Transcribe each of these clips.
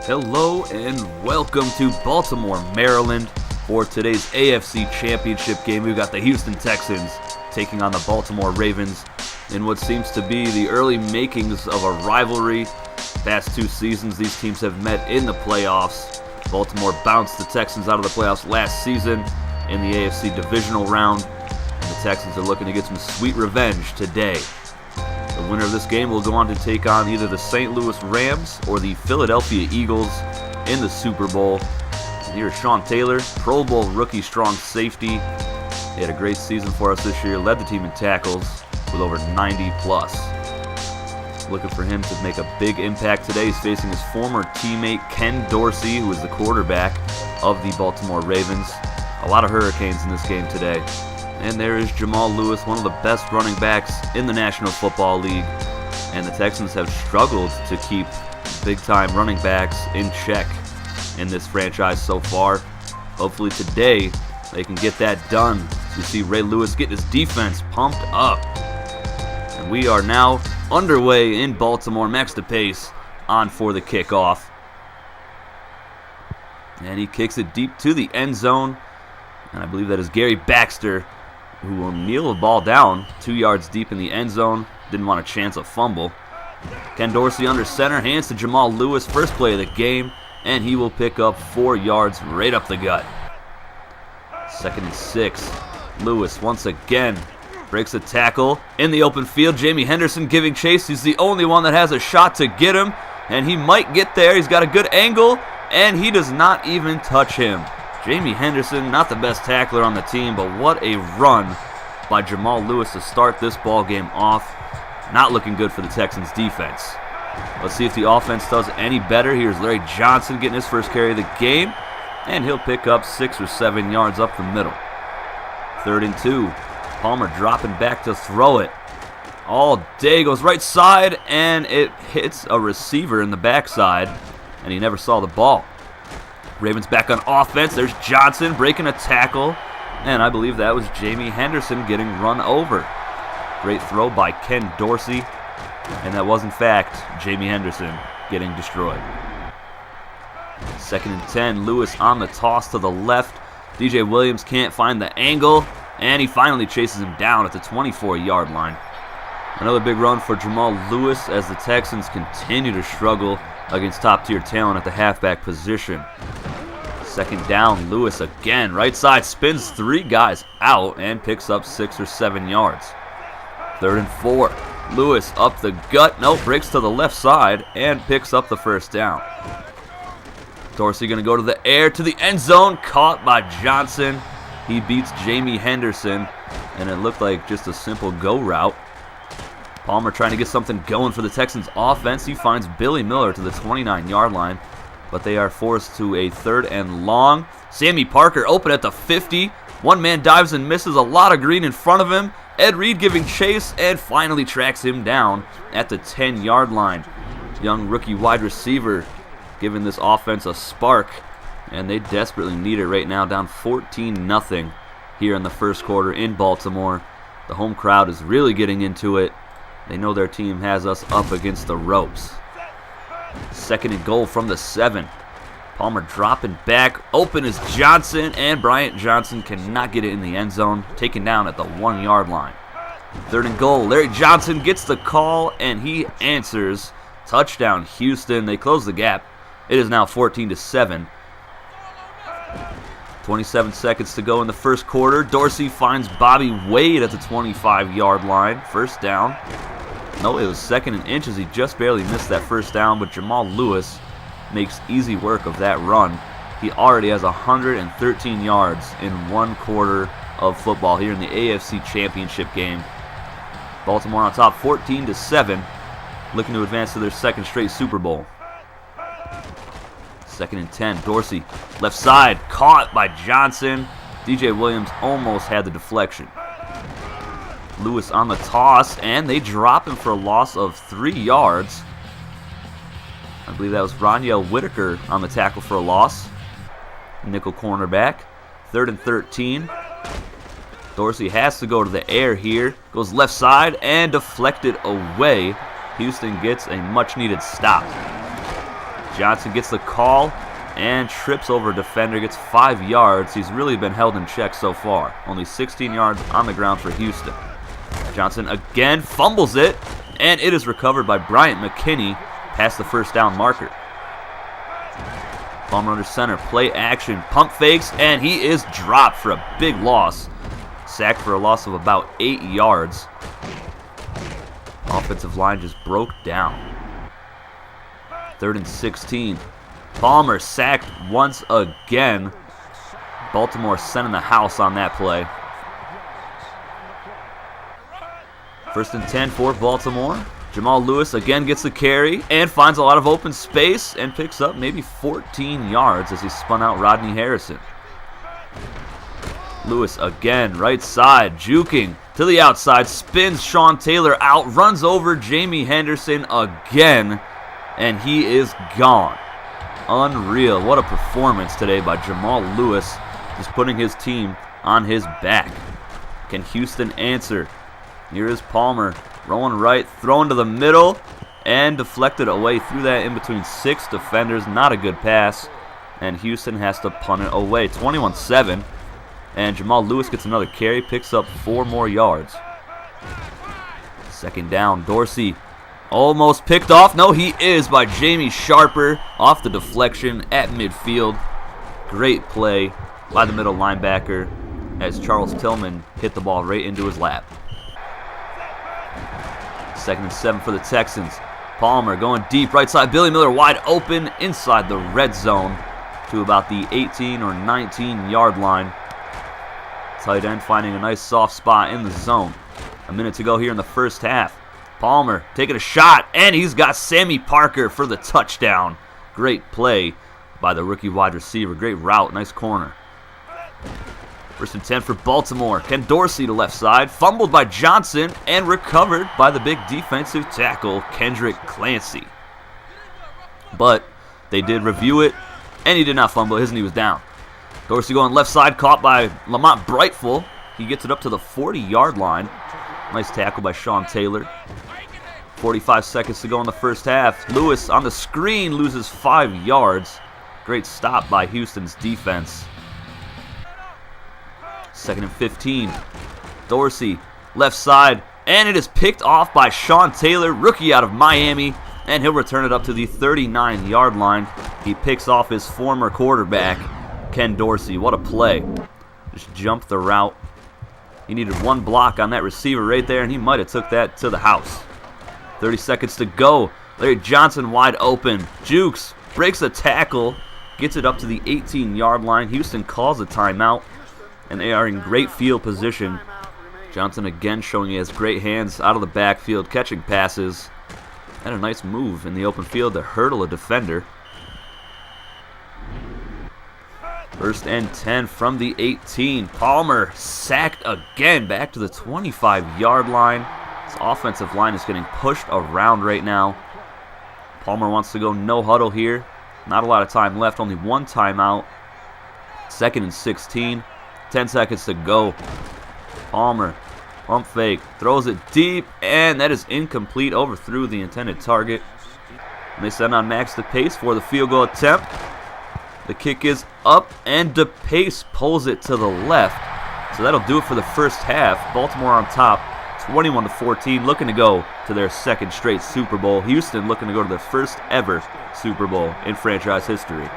Hello and welcome to Baltimore, Maryland for today's AFC Championship game. We've got the Houston Texans taking on the Baltimore Ravens in what seems to be the early makings of a rivalry. Past two seasons, these teams have met in the playoffs. Baltimore bounced the Texans out of the playoffs last season in the AFC divisional round, and the Texans are looking to get some sweet revenge today. The winner of this game will go on to take on either the St. Louis Rams or the Philadelphia Eagles in the Super Bowl. And here's Sean Taylor, Pro Bowl rookie strong safety. He had a great season for us this year, led the team in tackles with over 90 plus. Looking for him to make a big impact today. He's facing his former teammate Ken Dorsey, who is the quarterback of the Baltimore Ravens. A lot of Hurricanes in this game today. And there is Jamal Lewis, one of the best running backs in the National Football League. And the Texans have struggled to keep big-time running backs in check in this franchise so far. Hopefully today they can get that done. You see Ray Lewis get his defense pumped up. And we are now underway in Baltimore. Max DePace on for the kickoff. And he kicks it deep to the end zone. And I believe that is Gary Baxter, who will kneel the ball down 2 yards deep in the end zone. Didn't want a chance of fumble. Ken Dorsey under center, hands to Jamal Lewis, first play of the game, and he will pick up 4 yards right up the gut. 2nd and 6. Lewis once again breaks a tackle in the open field. Jamie Henderson giving chase. He's the only one that has a shot to get him, and he might get there. He's got a good angle, and he does not even touch him. Jamie Henderson, not the best tackler on the team, but what a run by Jamal Lewis to start this ball game off. Not looking good for the Texans defense. Let's see if the offense does any better. Here's Larry Johnson getting his first carry of the game, and he'll pick up 6 or 7 yards up the middle. 3rd and 2. Palmer dropping back to throw it. All day, goes right side, and it hits a receiver in the backside, and he never saw the ball. Ravens back on offense. There's Johnson breaking a tackle, and I believe that was Jamie Henderson getting run over. Great throw by Ken Dorsey, and that was in fact Jamie Henderson getting destroyed. 2nd and 10. Lewis on the toss to the left. DJ Williams can't find the angle, and he finally chases him down at the 24-yard line. Another big run for Jamal Lewis as the Texans continue to struggle against top-tier talent at the halfback position. 2nd down, Lewis again, right side, spins 3 guys out and picks up 6 or 7 yards. 3rd and 4, Lewis up the gut, breaks to the left side and picks up the first down. Dorsey going to go to the air to the end zone, caught by Johnson. He beats Jamie Henderson, and it looked like just a simple go route. Palmer trying to get something going for the Texans offense. He finds Billy Miller to the 29-yard line, but they are forced to a 3rd and long. Sammy Parker open at the 50. One man dives and misses, a lot of green in front of him. Ed Reed giving chase and finally tracks him down at the 10-yard line. Young rookie wide receiver giving this offense a spark, and they desperately need it right now, down 14-0 here in the first quarter in Baltimore. The home crowd is really getting into it. They know their team has us up against the ropes. 2nd and goal from the 7. Palmer dropping back. Open is Johnson, and Bryant Johnson cannot get it in the end zone. Taken down at the 1-yard line. 3rd and goal. Larry Johnson gets the call, and he answers. Touchdown, Houston. They close the gap. It is now 14-7. 27 seconds to go in the first quarter. Dorsey finds Bobby Wade at the 25-yard line. First down. No, it was 2nd and inches. He just barely missed that first down, but Jamal Lewis makes easy work of that run. He already has 113 yards in 1 quarter of football here in the AFC Championship game. Baltimore on top 14-7, looking to advance to their 2nd straight Super Bowl. 2nd and 10. Dorsey, left side, caught by Johnson. DJ Williams almost had the deflection. Lewis on the toss, and they drop him for a loss of 3 yards. I believe that was Roniel Whitaker on the tackle for a loss. Nickel cornerback. 3rd and 13. Dorsey has to go to the air here. Goes left side and deflected away. Houston gets a much-needed stop. Johnson gets the call and trips over a defender, gets 5 yards. He's really been held in check so far. Only 16 yards on the ground for Houston. Johnson again fumbles it, and it is recovered by Bryant McKinney past the first down marker. Palmer under center, play action, pump fakes, and he is dropped for a big loss. Sacked for a loss of about 8 yards. Offensive line just broke down. 3rd and 16. Palmer sacked once again. Baltimore sending the house on that play. 1st and 10 for Baltimore. Jamal Lewis again gets the carry and finds a lot of open space and picks up maybe 14 yards as he spun out Rodney Harrison. Lewis again, right side, juking to the outside, spins Sean Taylor out, runs over Jamie Henderson again, and he is gone. Unreal. What a performance today by Jamal Lewis, just putting his team on his back. Can Houston answer? Here is Palmer, rolling right, throwing to the middle, and deflected away through that in between 6 defenders. Not a good pass, and Houston has to punt it away. 21-7, and Jamal Lewis gets another carry, picks up 4 more yards. 2nd down, Dorsey almost picked off. No, he is by Jamie Sharper off the deflection at midfield. Great play by the middle linebacker as Charles Tillman hit the ball right into his lap. 2nd and 7 for the Texans. Palmer going deep, right side. Billy Miller wide open inside the red zone to about the 18 or 19-yard line. Tight end finding a nice soft spot in the zone. A minute to go here in the first half. Palmer taking a shot, and he's got Sammy Parker for the touchdown. Great play by the rookie wide receiver. Great route, nice corner. 1st and 10 for Baltimore. Ken Dorsey to left side. Fumbled by Johnson and recovered by the big defensive tackle, Kendrick Clancy. But they did review it, and he did not fumble. His knee was down. Dorsey going left side, caught by Lamont Brightful. He gets it up to the 40-yard line. Nice tackle by Sean Taylor. 45 seconds to go in the first half. Lewis on the screen loses 5 yards. Great stop by Houston's defense. 2nd and 15. Dorsey, left side, and it is picked off by Sean Taylor, rookie out of Miami, and he'll return it up to the 39-yard line. He picks off his former quarterback, Ken Dorsey. What a play. Just jumped the route. He needed 1 block on that receiver right there, and he might have took that to the house. 30 seconds to go. Larry Johnson wide open. Jukes breaks the tackle, gets it up to the 18-yard line. Houston calls a timeout, and they are in great field position. Johnson again showing he has great hands out of the backfield, catching passes, and a nice move in the open field to hurdle a defender. 1st and 10 from the 18. Palmer sacked again back to the 25-yard line. His offensive line is getting pushed around right now. Palmer wants to go no huddle here. Not a lot of time left, only 1 timeout. 2nd and 16. 10 seconds to go. Palmer, pump fake, throws it deep, and that is incomplete, overthrew the intended target. And they send on Max DePace for the field goal attempt. The kick is up, and DePace pulls it to the left. So that'll do it for the first half. Baltimore on top, 21-14, looking to go to their 2nd straight Super Bowl. Houston looking to go to their first ever Super Bowl in franchise history.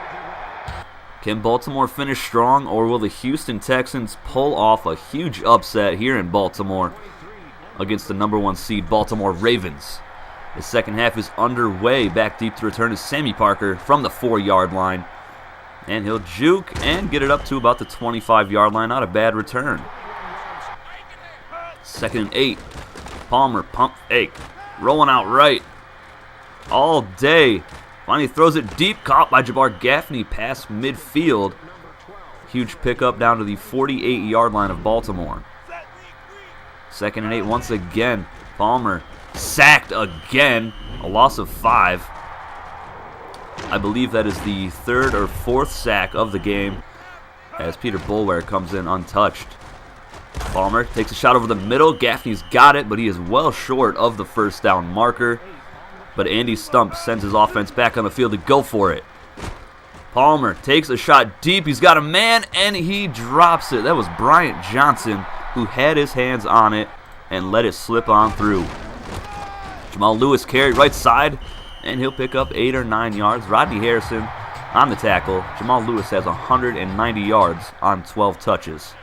Can Baltimore finish strong, or will the Houston Texans pull off a huge upset here in Baltimore against the number 1 seed Baltimore Ravens? The second half is underway. Back deep to return is Sammy Parker from the 4-yard line. And he'll juke and get it up to about the 25-yard line. Not a bad return. 2nd and 8. Palmer, pump fake. Rolling out right. All day. Finally throws it deep, caught by Jabbar Gaffney past midfield. Huge pickup down to the 48-yard line of Baltimore. 2nd and 8 once again. Palmer sacked again. A loss of 5. I believe that is the 3rd or 4th sack of the game as Peter Boulware comes in untouched. Palmer takes a shot over the middle. Gaffney's got it, but he is well short of the first down marker. but Andy Stump sends his offense back on the field to go for it. Palmer takes a shot deep. He's got a man, and he drops it. That was Bryant Johnson who had his hands on it and let it slip on through. Jamal Lewis carry right side, and he'll pick up 8 or 9 yards. Rodney Harrison on the tackle. Jamal Lewis has 190 yards on 12 touches.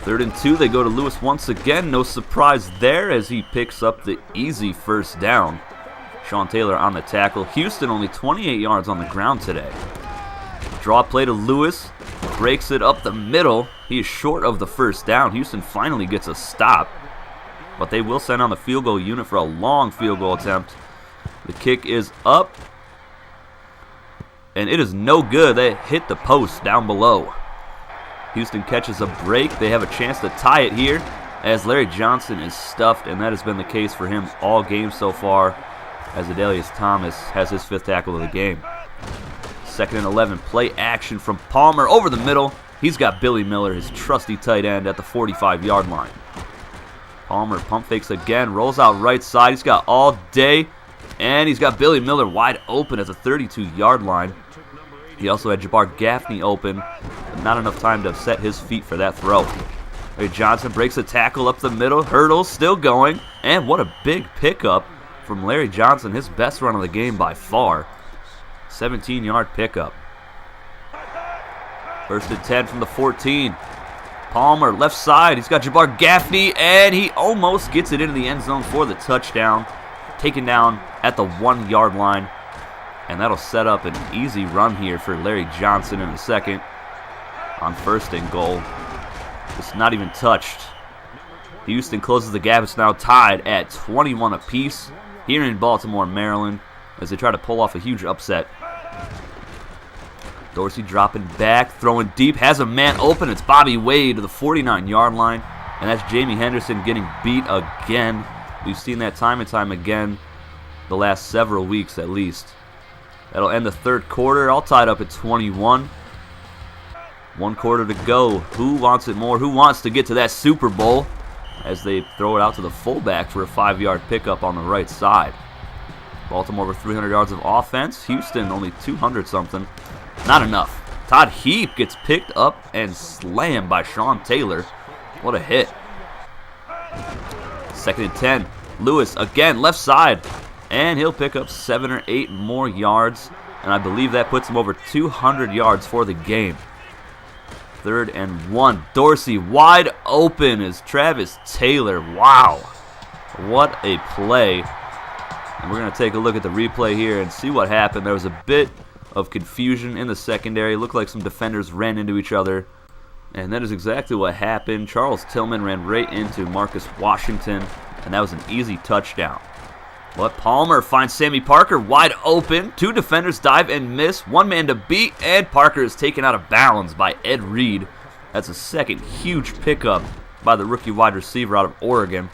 3rd and 2, they go to Lewis once again. No surprise there as he picks up the easy first down. Sean Taylor on the tackle. Houston only 28 yards on the ground today. Draw play to Lewis. Breaks it up the middle. He is short of the first down. Houston finally gets a stop, but they will send on the field goal unit for a long field goal attempt. The kick is up, and it is no good. They hit the post down below. Houston catches a break. They have a chance to tie it here as Larry Johnson is stuffed, and that has been the case for him all game so far as Adalius Thomas has his 5th tackle of the game. 2nd and 11, play action from Palmer over the middle. He's got Billy Miller, his trusty tight end, at the 45-yard line. Palmer pump fakes again, rolls out right side. He's got all day, and he's got Billy Miller wide open at the 32-yard line. He also had Jabbar Gaffney open, but not enough time to set his feet for that throw. Larry Johnson breaks a tackle up the middle. Hurdles still going, and what a big pickup from Larry Johnson, his best run of the game by far. 17-yard pickup. 1st and 10 from the 14. Palmer left side. He's got Jabbar Gaffney, and he almost gets it into the end zone for the touchdown. Taken down at the 1-yard line, and that'll set up an easy run here for Larry Johnson in the second on 1st and goal. It's not even touched. Houston closes the gap. It's now tied at 21 apiece here in Baltimore, Maryland, as they try to pull off a huge upset. Dorsey dropping back, throwing deep, has a man open. It's Bobby Wade to the 49-yard line, and that's Jamie Henderson getting beat again. We've seen that time and time again the last several weeks at least. That'll end the 3rd quarter, all tied up at 21. 1 quarter to go. Who wants it more? Who wants to get to that Super Bowl? As they throw it out to the fullback for a 5-yard pickup on the right side. Baltimore over 300 yards of offense. Houston only 200-something. Not enough. Todd Heap gets picked up and slammed by Sean Taylor. What a hit. 2nd and 10. Lewis again, left side. And he'll pick up 7 or 8 more yards. And I believe that puts him over 200 yards for the game. 3rd and 1. Dorsey wide open is Travis Taylor. Wow. What a play. And we're going to take a look at the replay here and see what happened. There was a bit of confusion in the secondary. It looked like some defenders ran into each other. And that is exactly what happened. Charles Tillman ran right into Marcus Washington, and that was an easy touchdown. But Palmer finds Sammy Parker wide open. 2 defenders dive and miss. 1 man to beat, and Parker is taken out of bounds by Ed Reed. That's a second huge pickup by the rookie wide receiver out of Oregon.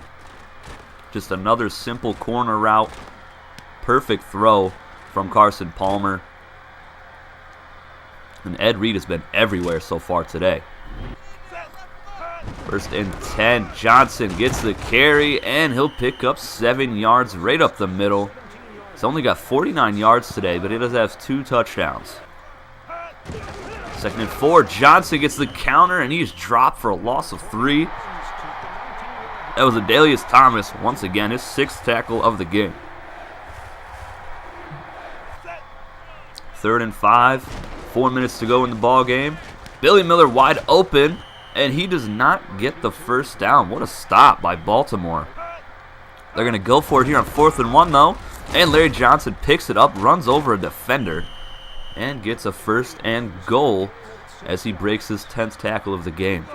Just another simple corner route. Perfect throw from Carson Palmer. And Ed Reed has been everywhere so far today. 1st and 10. Johnson gets the carry, and he'll pick up 7 yards right up the middle. He's only got 49 yards today, but he does have 2 touchdowns. 2nd and 4. Johnson gets the counter, and he's dropped for a loss of 3. That was Adalius Thomas, once again, his 6th tackle of the game. 3rd and 5. 4 minutes to go in the ball game. Billy Miller wide open, and he does not get the first down. What a stop by Baltimore. They're going to go for it here on 4th and 1, though. And Larry Johnson picks it up, runs over a defender, and gets a 1st and goal as he breaks his 10th tackle of the game.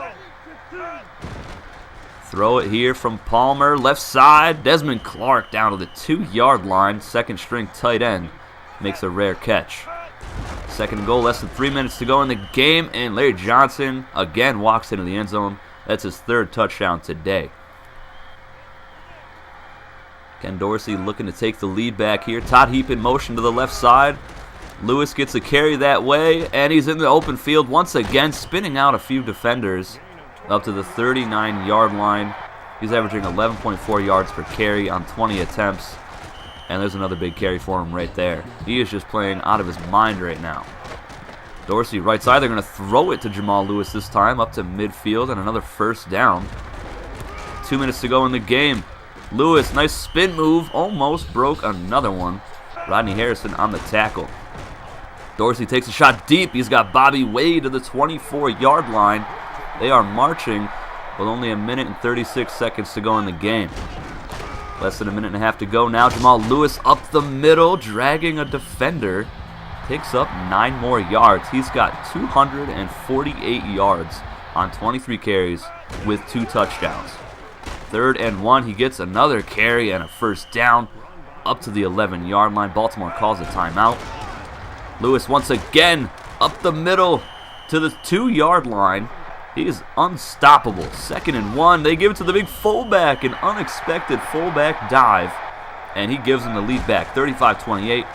Throw it here from Palmer, left side. Desmond Clark down to the 2-yard line. 2nd string tight end makes a rare catch. 2nd goal, less than 3 minutes to go in the game, and Larry Johnson again walks into the end zone. That's his 3rd touchdown today. Ken Dorsey looking to take the lead back here. Todd Heap in motion to the left side. Lewis gets a carry that way, and he's in the open field once again, spinning out a few defenders up to the 39-yard line. He's averaging 11.4 yards per carry on 20 attempts. And there's another big carry for him right there. He is just playing out of his mind right now. Dorsey right side. They're going to throw it to Jamal Lewis this time up to midfield and another first down. 2 minutes to go in the game. Lewis, nice spin move. Almost broke another one. Rodney Harrison on the tackle. Dorsey takes a shot deep. He's got Bobby Wade to the 24-yard line. They are marching with only 1 minute and 36 seconds to go in the game. Less than 1.5 minutes to go now. Jamal Lewis up the middle, dragging a defender. Picks up 9 more yards. He's got 248 yards on 23 carries with 2 touchdowns. 3rd and 1. He gets another carry and a first down up to the 11-yard line. Baltimore calls a timeout. Lewis once again up the middle to the 2-yard line. He is unstoppable. 2nd and 1. They give it to the big fullback. An unexpected fullback dive. And he gives them the lead back. 35-28.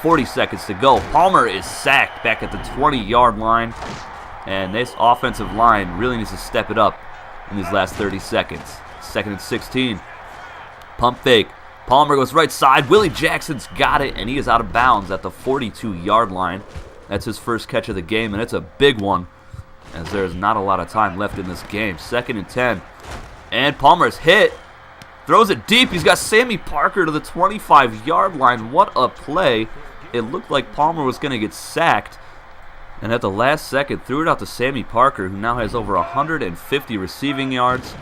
40 seconds to go. Palmer is sacked back at the 20-yard line. And this offensive line really needs to step it up in these last 30 seconds. 2nd and 16. Pump fake. Palmer goes right side. Willie Jackson's got it, and he is out of bounds at the 42-yard line. That's his first catch of the game, and it's a big one, as there's not a lot of time left in this game. 2nd and 10. And Palmer's hit. Throws it deep. He's got Sammy Parker to the 25-yard line. What a play. It looked like Palmer was going to get sacked. And at the last second, threw it out to Sammy Parker, who now has over 150 receiving yards.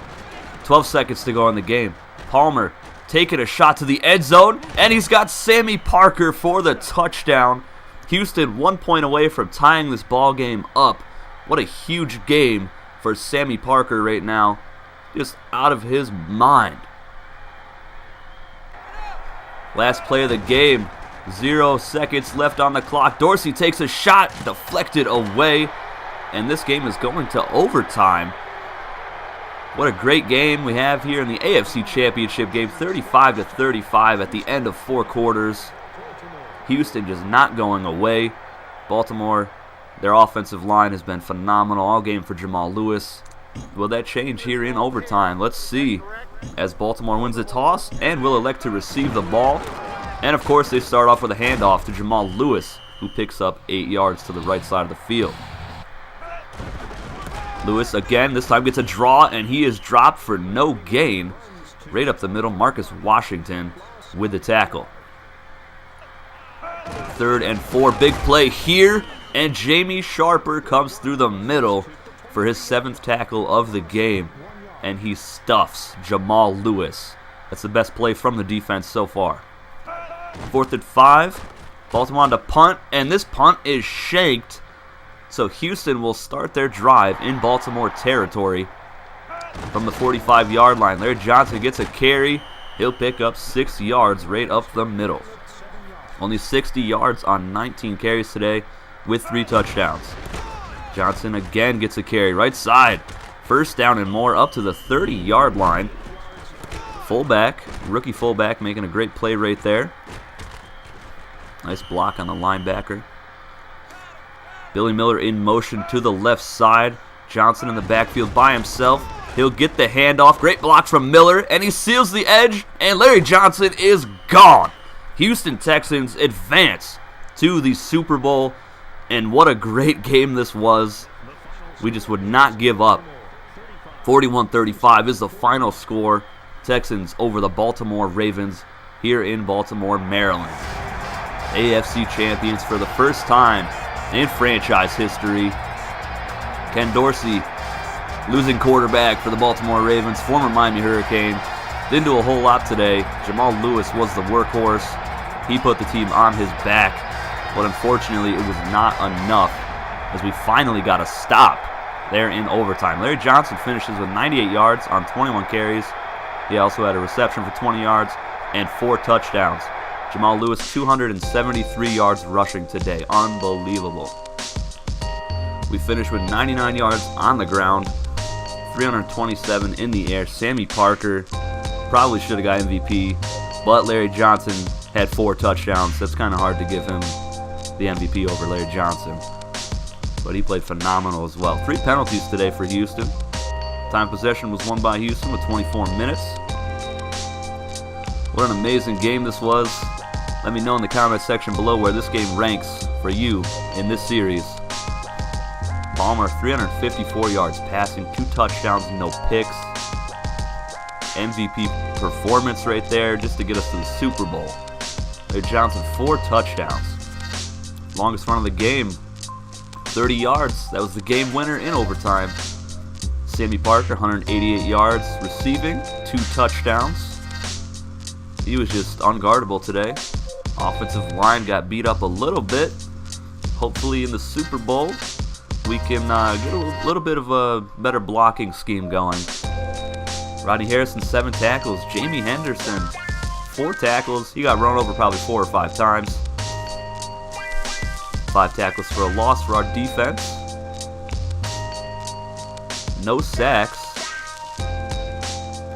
12 seconds to go in the game. Palmer taking a shot to the end zone, and he's got Sammy Parker for the touchdown. Houston 1 point away from tying this ball game up. What a huge game for Sammy Parker right now. Just out of his mind. Last play of the game. 0 seconds left on the clock. Dorsey takes a shot, deflected away, and this game is going to overtime. What a great game we have here in the AFC Championship game. 35-35 at the end of 4 quarters. Houston just not going away. Baltimore, their offensive line has been phenomenal all game for Jamal Lewis. Will that change here in overtime? Let's see, as Baltimore wins the toss and will elect to receive the ball. And of course, they start off with a handoff to Jamal Lewis, who picks up 8 yards to the right side of the field. Lewis again, this time gets a draw, and he is dropped for no gain. Right up the middle, Marcus Washington with the tackle. 3rd and 4, big play here, and Jamie Sharper comes through the middle for his 7th tackle of the game, and he stuffs Jamal Lewis. That's the best play from the defense so far. 4th and 5, Baltimore on to punt, and this punt is shanked. So Houston will start their drive in Baltimore territory from the 45-yard line. Larry Johnson gets a carry. He'll pick up 6 yards right up the middle. Only 60 yards on 19 carries today with 3 touchdowns. Johnson again gets a carry right side. First down and more up to the 30-yard line. Fullback, rookie fullback, making a great play right there. Nice block on the linebacker. Billy Miller in motion to the left side. Johnson in the backfield by himself. He'll get the handoff. Great block from Miller, and he seals the edge, and Larry Johnson is gone. Houston Texans advance to the Super Bowl, and what a great game this was. We just would not give up. 41-35 is the final score. Texans over the Baltimore Ravens here in Baltimore, Maryland. AFC champions for the first time in franchise history. Ken Dorsey, losing quarterback for the Baltimore Ravens, former Miami Hurricane. Didn't do a whole lot today. Jamal Lewis was the workhorse. He put the team on his back, but unfortunately it was not enough, as we finally got a stop there in overtime. Larry Johnson finishes with 98 yards on 21 carries. He also had a reception for 20 yards and 4 touchdowns. Jamal Lewis, 273 yards rushing today. Unbelievable. We finished with 99 yards on the ground, 327 in the air. Sammy Parker probably should have got MVP, but Larry Johnson had 4 touchdowns. That's kind of hard to give him the MVP over Larry Johnson. But he played phenomenal as well. 3 penalties today for Houston. Time possession was won by Houston with 24 minutes. What an amazing game this was. Let me know in the comment section below where this game ranks for you in this series. Baltimore, 354 yards passing, 2 touchdowns, no picks. MVP performance right there just to get us to the Super Bowl. Larry Johnson, 4 touchdowns. Longest run of the game, 30 yards. That was the game winner in overtime. Sammy Parker, 188 yards receiving, 2 touchdowns. He was just unguardable today. Offensive line got beat up a little bit. Hopefully in the Super Bowl, we can get a little bit of a better blocking scheme going. Rodney Harrison, 7 tackles. Jamie Henderson, 4 tackles. He got run over probably 4 or 5 times. 5 tackles for a loss for our defense. No sacks.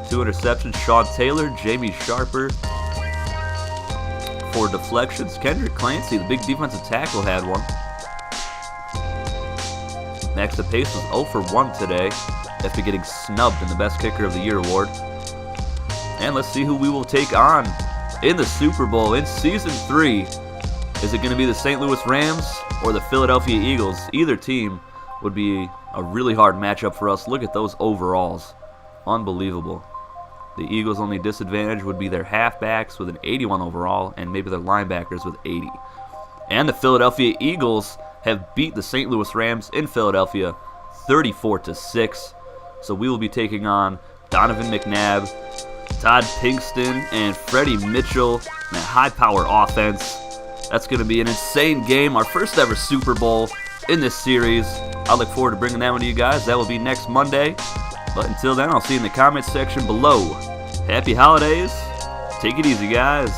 2 interceptions. Sean Taylor, Jamie Sharper. 4 deflections. Kendrick Clancy, the big defensive tackle, had 1. Max Pace was 0 for 1 today after getting snubbed in the Best Kicker of the Year award. And let's see who we will take on in the Super Bowl in Season 3. Is it going to be the St. Louis Rams or the Philadelphia Eagles? Either team would be a really hard matchup for us. Look at those overalls. Unbelievable. The Eagles' only disadvantage would be their halfbacks with an 81 overall and maybe their linebackers with 80. And the Philadelphia Eagles have beat the St. Louis Rams in Philadelphia 34-6. So we will be taking on Donovan McNabb, Todd Pinkston, and Freddie Mitchell in a high-power offense. That's going to be an insane game, our first ever Super Bowl in this series. I look forward to bringing that one to you guys. That will be next Monday. But until then, I'll see you in the comments section below. Happy holidays. Take it easy, guys.